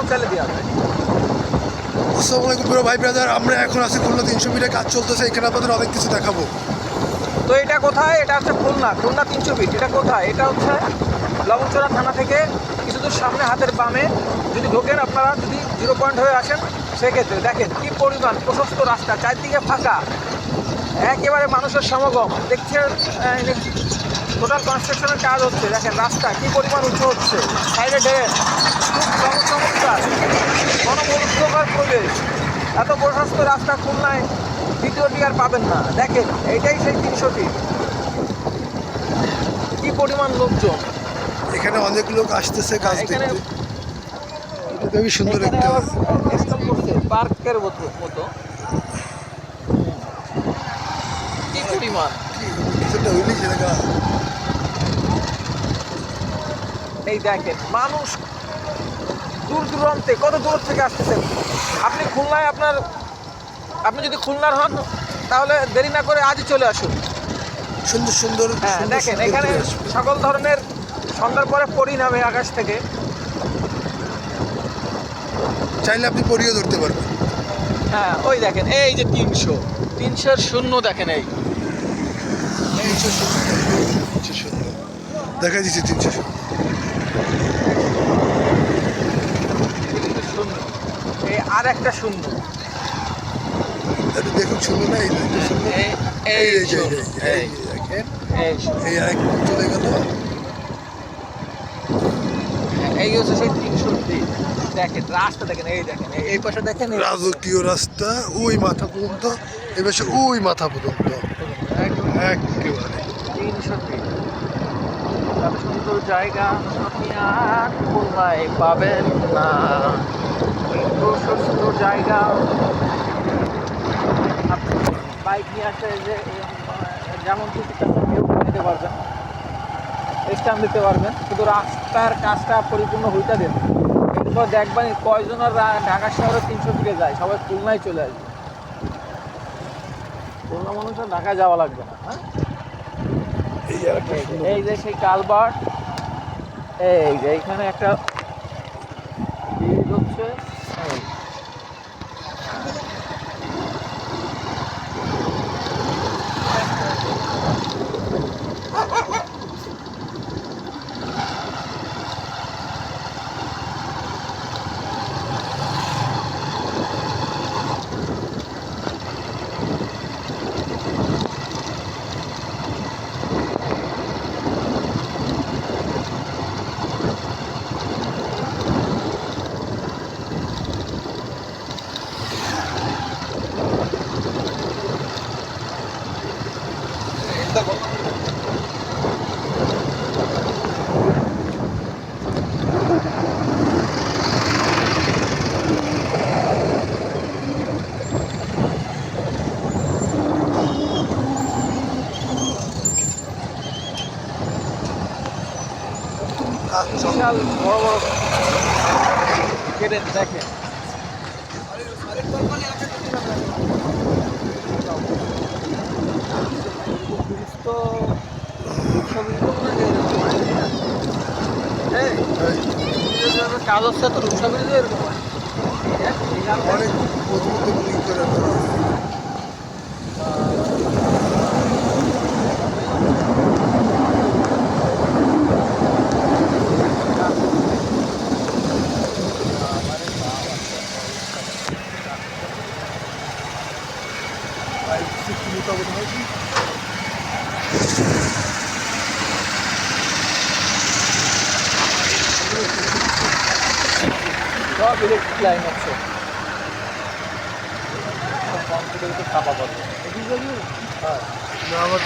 চাইলে দেওয়া যায়। আসসালামু আলাইকুম প্রিয় ভাই ব্রাদার, আমরা এখন আছি খুলনা 300 মিটার কাজ চলতেছে। এখানে আপনাদের অনেক কিছু দেখাবো। তো এটা কোথায়? এটা হচ্ছে খুলনা 300 ফিট। এটা কোথায়? এটা হচ্ছে লবণচড়া থানা থেকে কিছু দূর সামনে হাতের বামে যদি ঢোকেন, আপনারা যদি 0 পয়েন্ট হয়ে আসেন, সেক্ষেত্রে দেখেন কি পরিমাণ প্রশস্ত রাস্তা, চারদিকে ফাঁকা, একেবারে মানুষের সমাগম। দেখছেন টোটাল কনস্ট্রাকশনের কাজ হচ্ছে। দেখেন রাস্তা কি পরিমাণ উঁচু হচ্ছে, সাইডে ড্রেন, খুব চমৎকার মনোমুগ্ধকর পরিবেশ। এত প্রশস্ত রাস্তা খুলনায় দ্বিতীয়টি আর পাবেন না। দেখেন এইটাই সেই 300 ফিট। কি পরিমাণ লোকজন এখানে অনেক লোক আসতেছে কাজ এখানে। দেখতে। এটা খুবই সুন্দর এখানে একটা আবার স্টল করছে পার্কের মতো। কি পরিমাণ, কিছুটা হইলেই সেটা এই দেখেন মানুষ দূর দূরান্তে কত দূর থেকে আসতেছেন। আপনি খুলনায় আপনি যদি খুলনার হন তাহলে দেরি না করে আজই চলে আসুন। সুন্দর সুন্দর হ্যাঁ সুন্দর দেখেন সুন্দর এখানে করে আসবে। সকল ধরনের সন্ধ্যার পরে পরি নামে আকাশ থেকে। চাইলে আপনি পরিও ধরতে পারবেন। হ্যাঁ ওই দেখেন এই যে 300 শূন্য দেখেন এই 300 দেখা দিচ্ছি 300। শূন্য, এই আর একটা শূন্য, একটু দেখুন শূন্য না, এই দুইটা শূন্য। এই যে শূন্য, এই যে দেখেন, এই শূন্য। এই আরেক চলে গেল। এই হচ্ছে সেই 300 ফিট। দেখেন রাস্তা দেখেন, এই দেখেন এই পাশে দেখেন, রাজকীয় রাস্তা ওই মাথা পর্যন্ত, এবার ওই মাথা পর্যন্ত একেবারে 300 ফিট। এত সুন্দর জায়গা আপনি আর খুলনায় পাবেন না। প্রশস্ত জায়গা, আপনি বাইক নিয়ে আসে যে যেমন খুশি তেমন কেউ নিতে পারবেন, স্ট্যান্ড দিতে পারবেন। শুধু রাস্তার কাজটা পরিপূর্ণ হইতে দেন, এরপর দেখবেন কয়জন আর ঢাকা শহরে 300 ফিটে যায়, সবাই খুলনায় চলে আসবে। খুলনা মানুষের ঢাকায় যাওয়া লাগবে না। হ্যাঁ, এই আরেকটা সুন্দর। এই যে সেই কালভার্ট, এই যে এইখানে একটা ব্রিজ হচ্ছে। এই বিশাল বড় বড় ক্রেন দেখেন। ব্রিজ তো কাজ হচ্ছে, তো রূপসা ব্রিজও এরকম হয়। অনেক মজবুত বিল্ডিং করে করা আছে। সব ইলেকট্রিক লাইন আছে, কম্পিউটার চাপা পড়বে। না আমার